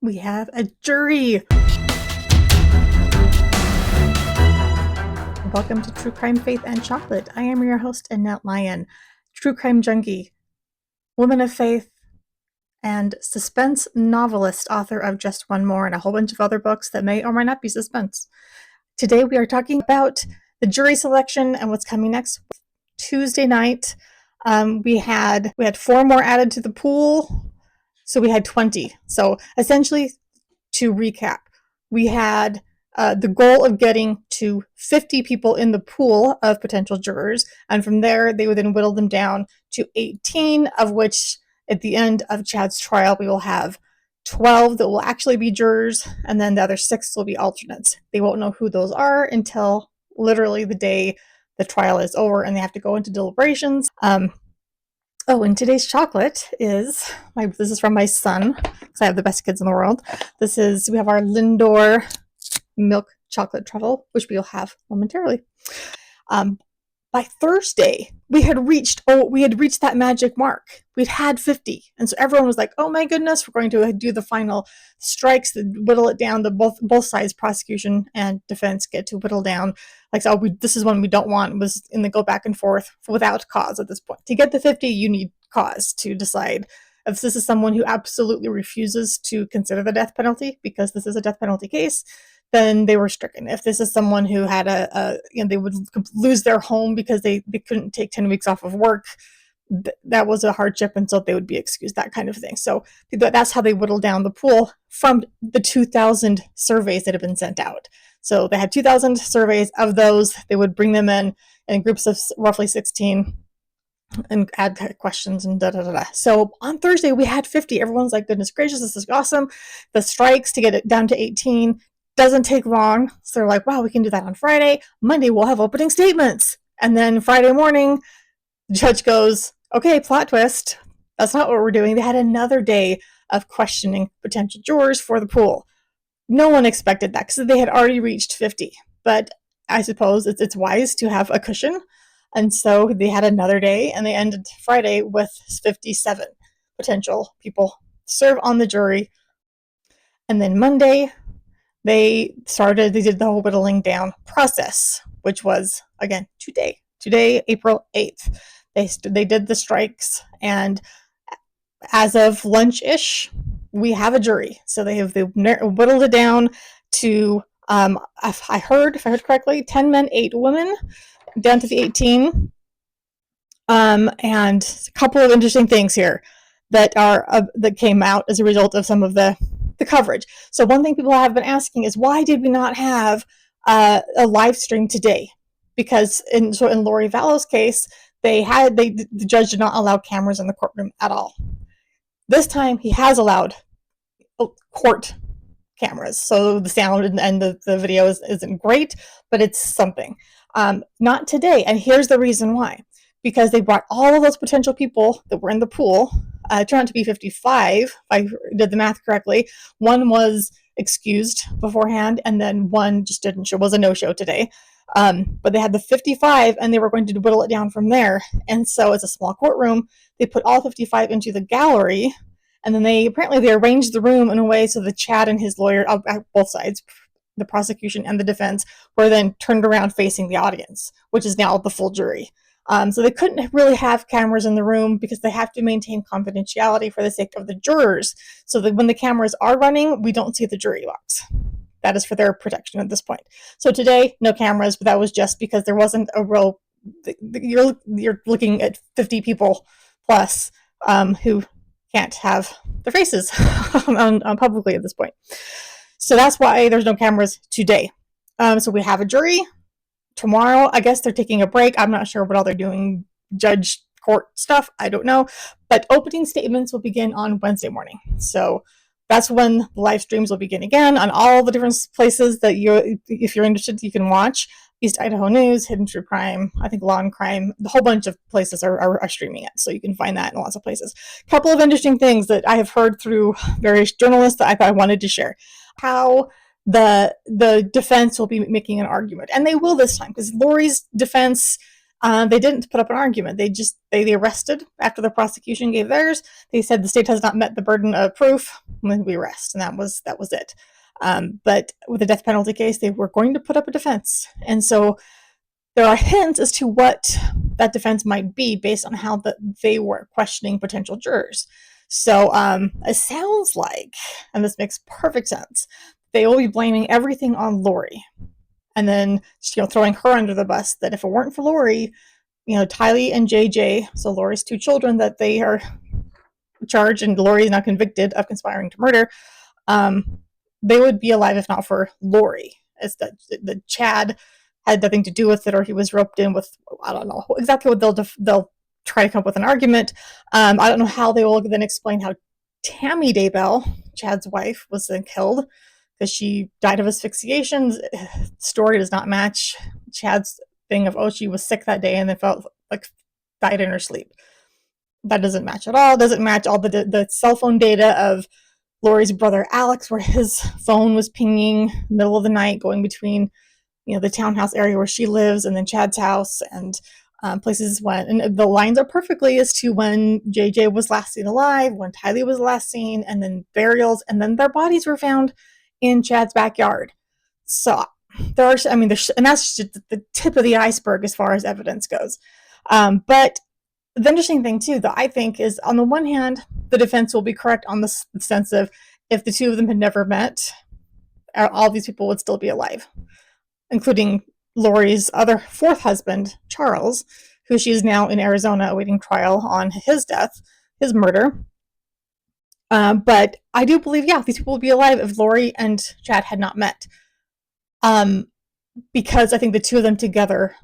We have a jury. Welcome to True Crime, Faith, and Chocolate. I am your host, Annette Lyon, true crime junkie, woman of faith, and suspense novelist, author of Just One More and a whole bunch of other books that may or may not be suspense. Today we are talking about the jury selection and what's coming next. Tuesday night, we had 4 more added to the pool, so we had 20. So essentially, to recap, we had the goal of getting to 50 people in the pool of potential jurors, and from there they would then whittle them down to 18, of which at the end of Chad's trial we will have 12 that will actually be jurors, and then the other 6 will be alternates. They won't know who those are until literally the day the trial is over and they have to go into deliberations. Oh, and today's chocolate is this is from my son, because I have the best kids in the world. We have our Lindor milk chocolate truffle, which we'll have momentarily. By Thursday, we had reached that magic mark. We'd had 50, and so everyone was like, "Oh my goodness, we're going to do the final strikes, whittle it down." Both sides, prosecution and defense, get to whittle down. Like, so this is one we don't want. Was in the go back and forth without cause at this point. To get the 50, you need cause to decide if this is someone who absolutely refuses to consider the death penalty, because this is a death penalty case. Then they were stricken. If this is someone who had they would lose their home because they couldn't take 10 weeks off of work, that was a hardship, and so they would be excused, that kind of thing. So that's how they whittled down the pool from the 2,000 surveys that have been sent out. So they had 2,000 surveys. Of those, they would bring them in groups of roughly 16 and add questions and da-da-da-da. So on Thursday, we had 50. Everyone's like, goodness gracious, this is awesome. The strikes to get it down to 18 doesn't take long. So they're like, wow, we can do that on Friday. Monday, we'll have opening statements. And then Friday morning, the judge goes, okay, plot twist. That's not what we're doing. They had another day of questioning potential jurors for the pool. No one expected that because they had already reached 50. But I suppose it's wise to have a cushion. And so they had another day, and they ended Friday with 57 potential people to serve on the jury. And then Monday, they did the whole whittling down process, which was, again, today, April 8th. They did the strikes, and as of lunch-ish, we have a jury. So they whittled it down to, if I heard correctly, 10 men, 8 women, down to the 18. And a couple of interesting things here that came out as a result of some of the coverage. So one thing people have been asking is, why did we not have a live stream today? Because in Lori Vallow's case, the judge did not allow cameras in the courtroom at all. This time he has allowed court cameras, so the sound and the video isn't great, but it's something. Not today, and here's the reason why. Because they brought all of those potential people that were in the pool. It turned out to be 55, if I did the math correctly. One was excused beforehand, and then one just didn't show, was a no-show today. But they had the 55, and they were going to whittle it down from there. And so it's a small courtroom. They put all 55 into the gallery, and then they arranged the room in a way so that Chad and his lawyer, both sides, the prosecution and the defense, were then turned around facing the audience, which is now the full jury. So they couldn't really have cameras in the room because they have to maintain confidentiality for the sake of the jurors, so that when the cameras are running, we don't see the jury box. That is for their protection at this point. So today, no cameras, but that was just because there wasn't a real. You're looking at 50 people plus who can't have their faces on publicly at this point. So that's why there's no cameras today. So we have a jury. Tomorrow, I guess they're taking a break. I'm not sure what all they're doing, judge, court stuff. I don't know. But opening statements will begin on Wednesday morning. So that's when the live streams will begin again on all the different places that if you're interested, you can watch. East Idaho News, Hidden True Crime, I think Law and Crime, a whole bunch of places are streaming it. So you can find that in lots of places. A couple of interesting things that I have heard through various journalists that I thought I wanted to share. How the defense will be making an argument, and they will this time, because Lori's defense They didn't put up an argument. They arrested after the prosecution gave theirs. They said the state has not met the burden of proof. We arrest, and that was it. But with the death penalty case, they were going to put up a defense, and so there are hints as to what that defense might be based on how they were questioning potential jurors. So it sounds like, and this makes perfect sense, they will be blaming everything on Lori, and then throwing her under the bus. That if it weren't for Lori, Tylee and JJ, so Lori's two children that they are charged, and Lori is now convicted of conspiring to murder, they would be alive if not for Lori. As the Chad had nothing to do with it, or he was roped in with, I don't know exactly what they'll try to come up with an argument. I don't know how they will then explain how Tammy Daybell, Chad's wife, was then killed because she died of asphyxiation. Story does not match Chad's thing of, oh, she was sick that day and then felt like died in her sleep. That doesn't match at all. It doesn't match all the cell phone data of Lori's brother Alex, where his phone was pinging middle of the night, going between the townhouse area where she lives and then Chad's house, and places went, and the lines are perfectly as to when JJ was last seen alive, when Tylee was last seen, and then burials, and then their bodies were found in Chad's backyard. So and that's just the tip of the iceberg as far as evidence goes. But the interesting thing too, that I think, is on the one hand, the defense will be correct on the sense of if the two of them had never met, all these people would still be alive, including Lori's other fourth husband, Charles, who she is now in Arizona awaiting trial on his death, his murder. But I do believe, these people would be alive if Lori and Chad had not met. Because I think the two of them together,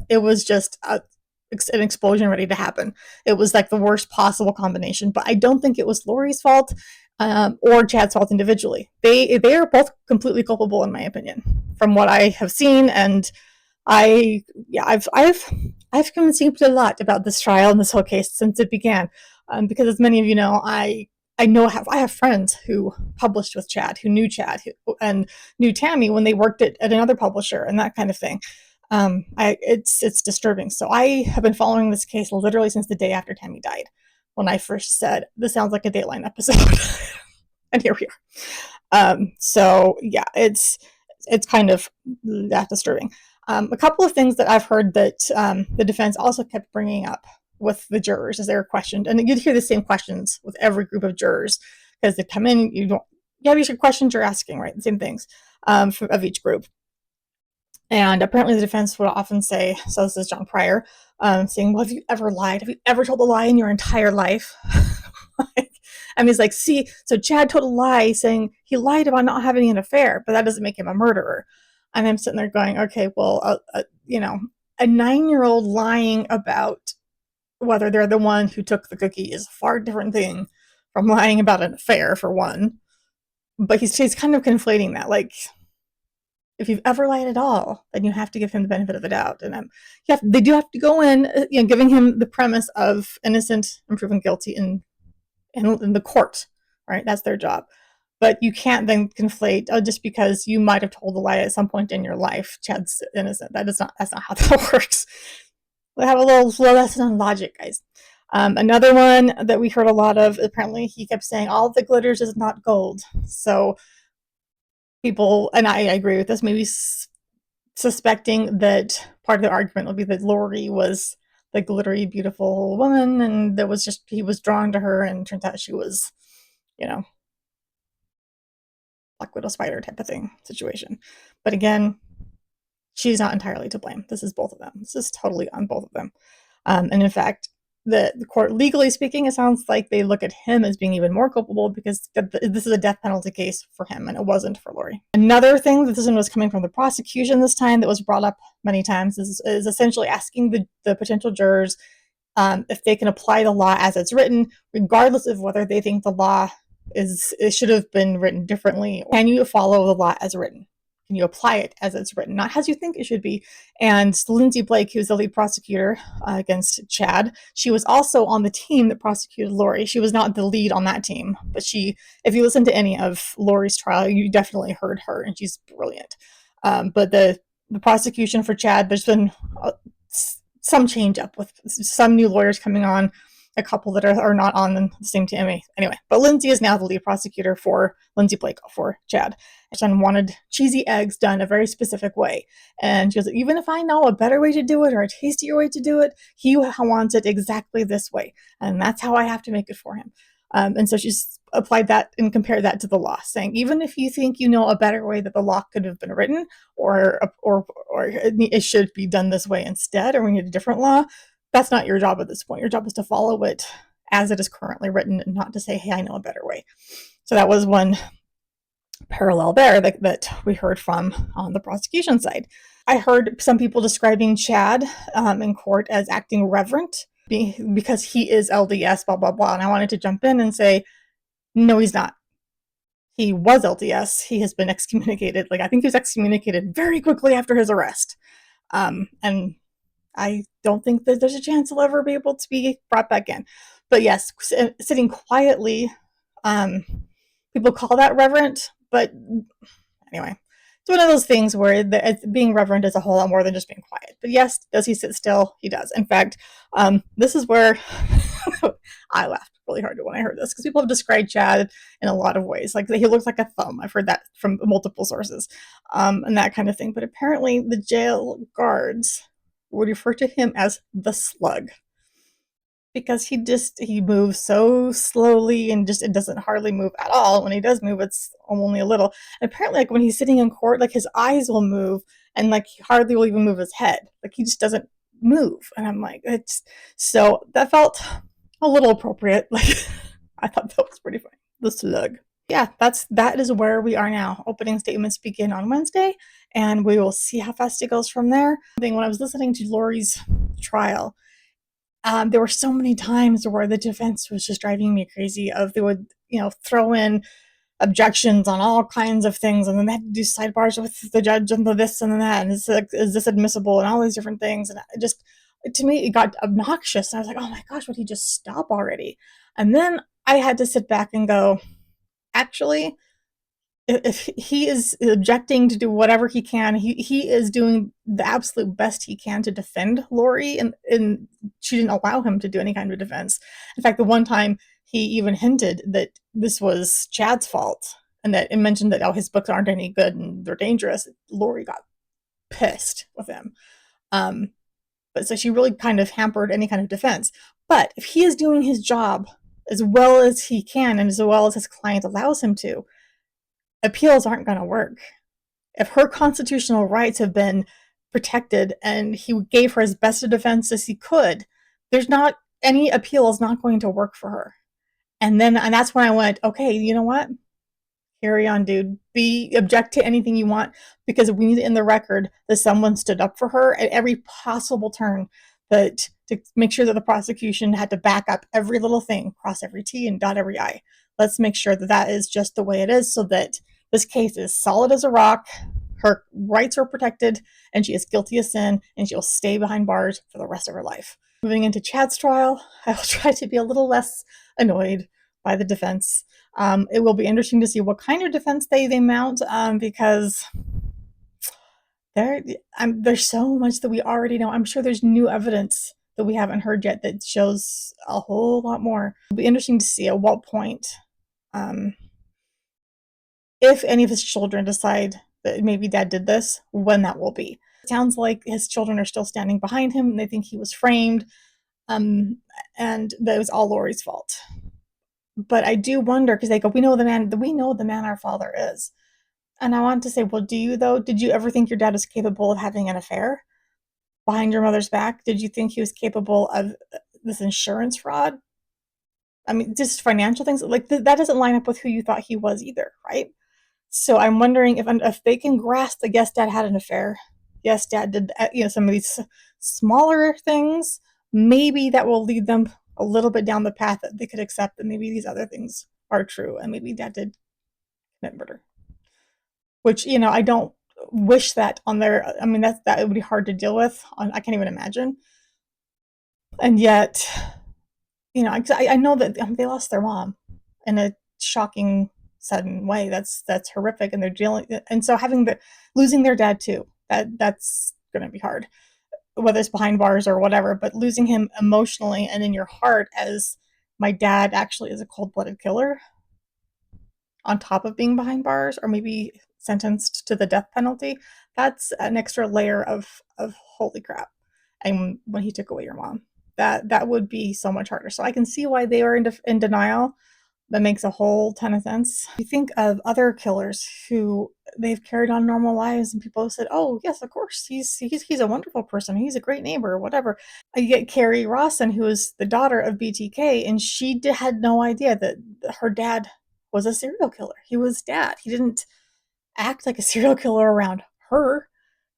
it was just an explosion ready to happen. It was like the worst possible combination. But I don't think it was Lori's fault or Chad's fault individually. They are both completely culpable, in my opinion, from what I have seen. And I've conceived a lot about this trial and this whole case since it began, because as many of you know, I have friends who published with Chad, who knew Chad, and knew Tammy when they worked at another publisher and that kind of thing. It's disturbing. So I have been following this case literally since the day after Tammy died, when I first said, this sounds like a Dateline episode. And here we are. So yeah, it's kind of that disturbing. A couple of things that I've heard that the defense also kept bringing up with the jurors as they were questioned, and you'd hear the same questions with every group of jurors, because they come in, you have your questions you're asking, right? The same things of each group. And apparently the defense would often say, so this is John Pryor, saying, well, have you ever lied? Have you ever told a lie in your entire life? And he's like, see, so Chad told a lie saying he lied about not having an affair, but that doesn't make him a murderer. And I'm sitting there going, okay, well, a 9-year-old lying about whether they're the one who took the cookie is a far different thing from lying about an affair, for one. But he's kind of conflating that. Like, if you've ever lied at all, then you have to give him the benefit of the doubt. And they do have to go in, giving him the premise of innocent and proven guilty in the court, right? That's their job. But you can't then conflate, just because you might have told a lie at some point in your life, Chad's innocent. That's not how that works. We have a little lesson on logic, guys. Another one that we heard a lot of, apparently he kept saying, all the glitters is not gold. So people, and I agree with this, maybe suspecting that part of the argument will be that Lori was the glittery, beautiful woman, and that was just, he was drawn to her, and it turns out she was, Black Widow spider type of thing situation. But again, she's not entirely to blame. This is both of them. This is totally on both of them. And in fact, the court, legally speaking, it sounds like they look at him as being even more culpable, because this is a death penalty case for him, and it wasn't for Lori. Another thing that this one was coming from the prosecution this time that was brought up many times is essentially asking the potential jurors if they can apply the law as it's written, regardless of whether they think the law it should have been written differently. Can you follow the law as written? Can you apply it as it's written, not as you think it should be? And Lindsay Blake, who's the lead prosecutor against Chad, she was also on the team that prosecuted Lori. She was not the lead on that team, but if you listen to any of Lori's trial, you definitely heard her, and she's brilliant. But the prosecution for Chad, there's been some change up with some new lawyers coming on, a couple that are not on the same team. Anyway, but Lindsay is now the lead prosecutor for Lindsay Blake for Chad. Her son wanted cheesy eggs done a very specific way. And she goes, even if I know a better way to do it or a tastier way to do it, he wants it exactly this way. And that's how I have to make it for him. And so she's applied that and compared that to the law, saying even if you think you know a better way that the law could have been written, or it should be done this way instead, or we need a different law, that's not your job at this point. Your job is to follow it as it is currently written, and not to say, hey, I know a better way. So that was one parallel there that we heard from on the prosecution side. I heard some people describing Chad in court as acting reverent because he is LDS, blah, blah, blah. And I wanted to jump in and say, no, he's not. He was LDS. He has been excommunicated. Like, I think he was excommunicated very quickly after his arrest. And I don't think that there's a chance he'll ever be able to be brought back in. But yes, sitting quietly, people call that reverent. But anyway, it's one of those things where being reverent is a whole lot more than just being quiet. But yes, does he sit still? He does. In fact, this is where I laughed really hard when I heard this, because people have described Chad in a lot of ways. Like, he looks like a thumb. I've heard that from multiple sources, and that kind of thing. But apparently the jail guards would refer to him as the slug, because he moves so slowly, and just, it doesn't hardly move at all. When he does move, it's only a little. And apparently, like, when he's sitting in court, like, his eyes will move, and like, he hardly will even move his head. Like, he just doesn't move. And I'm like, it's so, that felt a little appropriate. Like, I thought that was pretty funny. The slug. Yeah, that is where we are now. Opening statements begin on Wednesday, and we will see how fast it goes from there. When I was listening to Lori's trial, there were so many times where the defense was just driving me crazy. They would, throw in objections on all kinds of things, and then they had to do sidebars with the judge and the this and the that, and is this admissible, and all these different things. And it just, to me, it got obnoxious. And I was like, oh my gosh, would he just stop already? And then I had to sit back and go, actually, if he is objecting to do whatever he can, he is doing the absolute best he can to defend Lori, and she didn't allow him to do any kind of defense. In fact, the one time he even hinted that this was Chad's fault, and that it mentioned that, his books aren't any good and they're dangerous. Lori got pissed with him. But so she really kind of hampered any kind of defense. But if he is doing his job as well as he can, and as well as his client allows him to, appeals aren't going to work. If her constitutional rights have been protected and he gave her as best a defense as he could, there's not any appeal is not going to work for her. And that's when I went, okay, you know what? Carry on, dude. Object to anything you want, because we need it in the record that someone stood up for her at every possible turn, that to make sure that the prosecution had to back up every little thing, cross every T and dot every I. Let's make sure that is just the way it is, so that this case is solid as a rock, her rights are protected, and she is guilty of sin, and she'll stay behind bars for the rest of her life. Moving into Chad's trial, I will try to be a little less annoyed by the defense. It will be interesting to see what kind of defense they mount, because there's so much that we already know. I'm sure there's new evidence that we haven't heard yet that shows a whole lot more. It'll be interesting to see at what point, if any of his children decide that maybe dad did this, when that will be. It sounds like his children are still standing behind him, and they think he was framed, and that it was all Lori's fault. But I do wonder, because they go, we know the man our father is. And I want to say, well, do you, though? Did you ever think your dad was capable of having an affair behind your mother's back? Did you think he was capable of this insurance fraud? I mean, just financial things. Like, that doesn't line up with who you thought he was either, right? So I'm wondering if they can grasp that, yes, dad had an affair. Yes, dad did, some of these smaller things. Maybe that will lead them a little bit down the path that they could accept that maybe these other things are true, and maybe dad did commit murder. Which, I don't wish that on their, I mean, that would be hard to deal with. I can't even imagine. And yet, I know that they lost their mom in a shocking, sudden way. That's horrific, and they're dealing, and so losing their dad too. That's going to be hard. whether it's behind bars or whatever, but losing him emotionally and in your heart as my dad actually is a cold-blooded killer on top of being behind bars or maybe sentenced to the death penalty, that's an extra layer of holy crap. And when he took away your mom, that would be so much harder. So I can see why they were in denial. That makes a whole ton of sense. You think of other killers who they've carried on normal lives, and people have said, "Oh, yes, of course, he's a wonderful person. He's a great neighbor, whatever." You get Carrie Rawson, who is the daughter of BTK, and she had no idea that her dad was a serial killer. He was dad. He didn't act like a serial killer around her.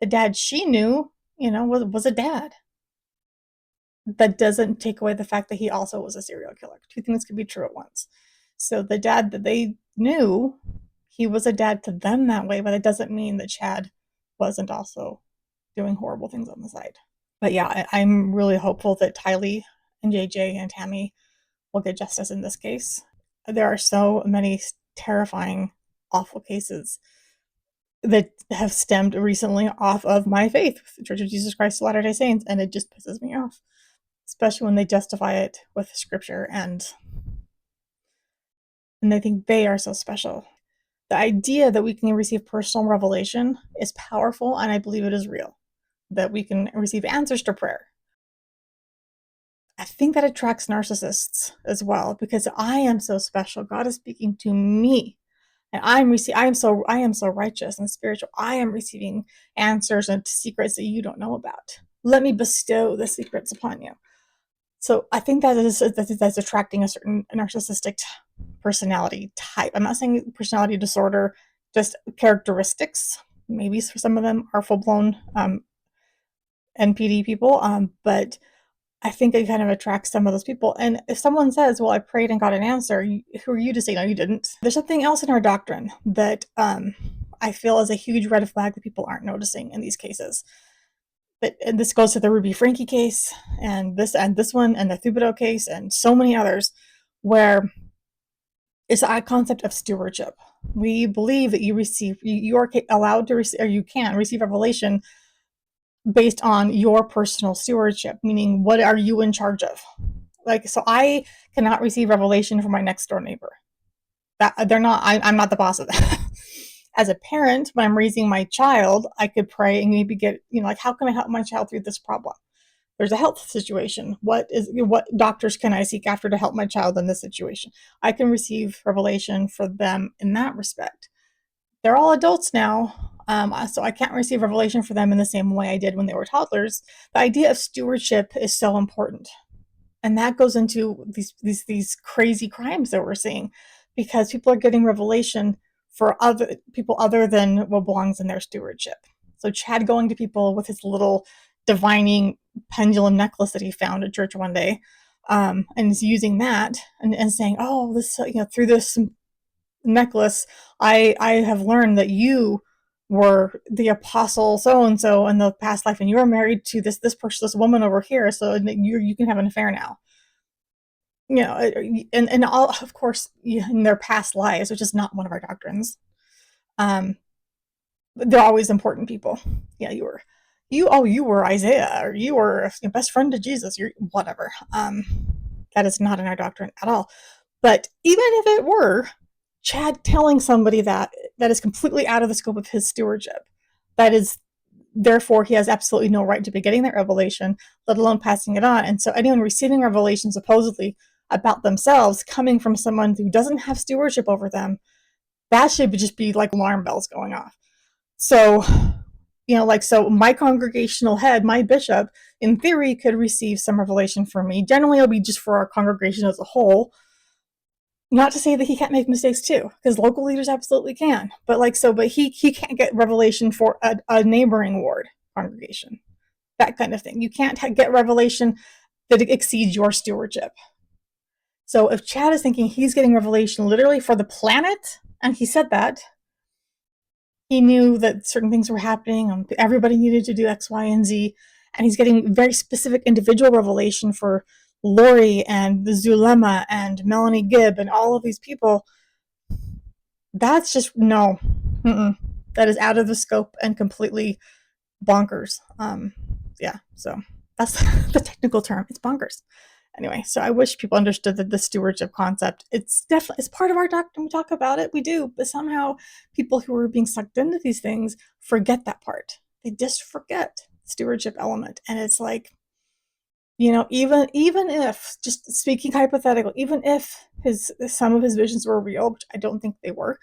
The dad she knew, was a dad. That doesn't take away the fact that he also was a serial killer. Two things could be true at once. So the dad that they knew, he was a dad to them that way, but it doesn't mean that Chad wasn't also doing horrible things on the side. But yeah, I'm really hopeful that Tylee and JJ and Tammy will get justice in this case. There are so many terrifying, awful cases that have stemmed recently off of my faith, the Church of Jesus Christ of Latter-day Saints, and it just pisses me off, especially when they justify it with scripture and they think they are so special. The idea that we can receive personal revelation is powerful, and I believe it is real, that we can receive answers to prayer. I think that attracts narcissists as well, because I am so special. God is speaking to me, and I am so righteous and spiritual. I am receiving answers and secrets that you don't know about. Let me bestow the secrets upon you. So I think that's attracting a certain narcissistic personality type. I'm not saying personality disorder, just characteristics. Maybe for some of them are full-blown NPD people, but I think it kind of attracts some of those people. And if someone says, well, I prayed and got an answer, who are you to say, no, you didn't? There's something else in our doctrine that I feel is a huge red flag that people aren't noticing in these cases. And this goes to the Ruby Frankie case, and this one, and the Thibodeau case, and so many others, where it's a concept of stewardship. We believe that you are allowed to receive, or you can receive revelation based on your personal stewardship, meaning what are you in charge of? So I cannot receive revelation from my next door neighbor. I'm not the boss of that. As a parent, when I'm raising my child, I could pray and maybe get, how can I help my child through this problem? There's a health situation. What doctors can I seek after to help my child in this situation? I can receive revelation for them in that respect. They're all adults now, so I can't receive revelation for them in the same way I did when they were toddlers. The idea of stewardship is so important, and that goes into these crazy crimes that we're seeing, because people are getting revelation for other people other than what belongs in their stewardship. So Chad going to people with his little divining pendulum necklace that he found at church one day, and is using that and saying, oh, this, through this necklace, I have learned that you were the apostle so-and-so in the past life, and you are married to this person, this woman over here, so you can have an affair now. And all, of course, in their past lives, which is not one of our doctrines. They're always important people. Yeah, you were Isaiah, or you were your best friend to Jesus, you're whatever. That is not in our doctrine at all. But even if it were, Chad telling somebody that is completely out of the scope of his stewardship, therefore he has absolutely no right to be getting that revelation, let alone passing it on. And so anyone receiving revelation supposedly about themselves coming from someone who doesn't have stewardship over them, that should just be like alarm bells going off. So, so my congregational head, my bishop, in theory, could receive some revelation from me. Generally, it'll be just for our congregation as a whole. Not to say that he can't make mistakes too, because local leaders absolutely can. But he can't get revelation for a neighboring ward congregation, that kind of thing. You can't get revelation that exceeds your stewardship. So if Chad is thinking he's getting revelation literally for the planet, and he said that, he knew that certain things were happening, everybody needed to do X, Y, and Z, and he's getting very specific individual revelation for Lori and the Zulema and Melanie Gibb and all of these people. That's just, no. That is out of the scope and completely bonkers. yeah, so that's the technical term. It's bonkers. Anyway, so I wish people understood that the stewardship concept, it's definitely, it's part of our doctrine. We talk about it, we do, but somehow people who are being sucked into these things forget that part. They just forget the stewardship element. And it's like, even if, just speaking hypothetical, even if some of his visions were real, which I don't think they were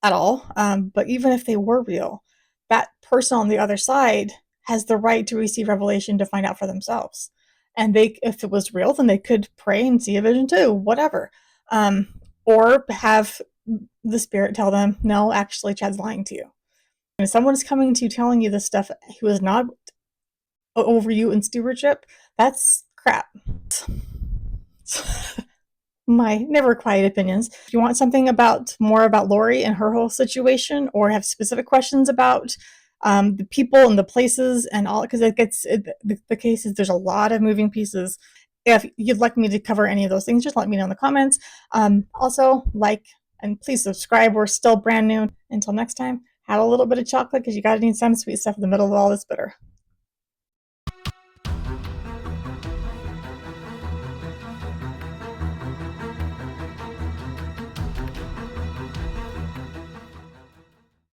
at all, but even if they were real, that person on the other side has the right to receive revelation to find out for themselves. And if it was real, then they could pray and see a vision too, whatever. Or have the spirit tell them, no, actually, Chad's lying to you. And if someone is coming to you telling you this stuff who is not over you in stewardship, that's crap. My never quiet opinions. If you want something more about Lori and her whole situation, or have specific questions about the people and the places and all, because the case is there's a lot of moving pieces. If you'd like me to cover any of those things, just let me know in the comments. Also, like and please subscribe. We're still brand new. Until next time, have a little bit of chocolate because you gotta need some sweet stuff in the middle of all this bitter.